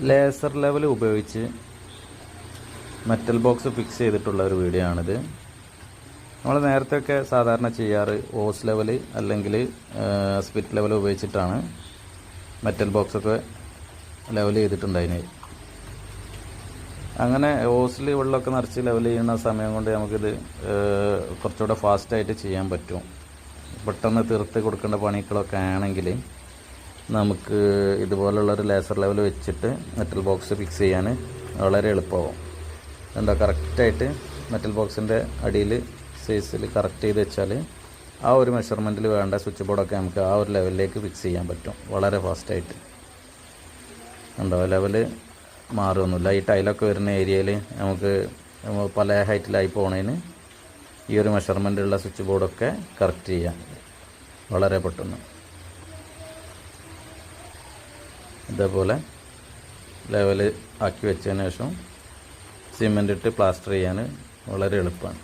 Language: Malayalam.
ലേസർ ലെവൽ ഉപയോഗിച്ച് മെറ്റൽ ബോക്സ് ഫിക്സ് ചെയ്തിട്ടുള്ള ഒരു വീഡിയോ ആണിത്. നമ്മൾ നേരത്തെയൊക്കെ സാധാരണ ചെയ്യാറ് ഓസ് ലെവൽ അല്ലെങ്കിൽ സ്പിറ്റ് ലെവൽ ഉപയോഗിച്ചിട്ടാണ് മെറ്റൽ ബോക്സൊക്കെ ലെവൽ ചെയ്തിട്ടുണ്ടായിന്. അങ്ങനെ ഓസിൽ വെള്ളമൊക്കെ നിറച്ച് ലെവൽ ചെയ്യുന്ന സമയം കൊണ്ട് നമുക്കിത് കുറച്ചുകൂടെ ഫാസ്റ്റായിട്ട് ചെയ്യാൻ പറ്റും. പെട്ടെന്ന് തീർത്ത് കൊടുക്കേണ്ട പണികളൊക്കെ ആണെങ്കിൽ നമുക്ക് ഇതുപോലുള്ളൊരു ലേസർ ലെവൽ വെച്ചിട്ട് മെറ്റൽ ബോക്സ് ഫിക്സ് ചെയ്യാൻ വളരെ എളുപ്പമാവും. എന്താ കറക്റ്റായിട്ട് മെറ്റൽ ബോക്സിൻ്റെ അടിയിൽ സൈസിൽ കറക്റ്റ് ചെയ്ത് വെച്ചാൽ ആ ഒരു മെഷർമെൻറ്റിൽ വേണ്ട സ്വിച്ച് ബോർഡൊക്കെ നമുക്ക് ആ ഒരു ലെവലിലേക്ക് ഫിക്സ് ചെയ്യാൻ പറ്റും വളരെ ഫാസ്റ്റായിട്ട്. ഉണ്ടോ ലെവല് മാറുമൊന്നുമില്ല. ഈ ടൈലൊക്കെ വരുന്ന ഏരിയയിൽ നമുക്ക് പല ഹൈറ്റിലായി പോകുന്നതിന് ഈ ഒരു മെഷർമെൻറ്റുള്ള സ്വിച്ച് ബോർഡൊക്കെ കറക്റ്റ് ചെയ്യാം വളരെ പെട്ടെന്ന്. ഇതേപോലെ ലെവൽ ആക്കി വെച്ചതിന് ശേഷം സിമെൻ്റ് ഇട്ട് പ്ലാസ്റ്റർ ചെയ്യാൻ വളരെ എളുപ്പമാണ്.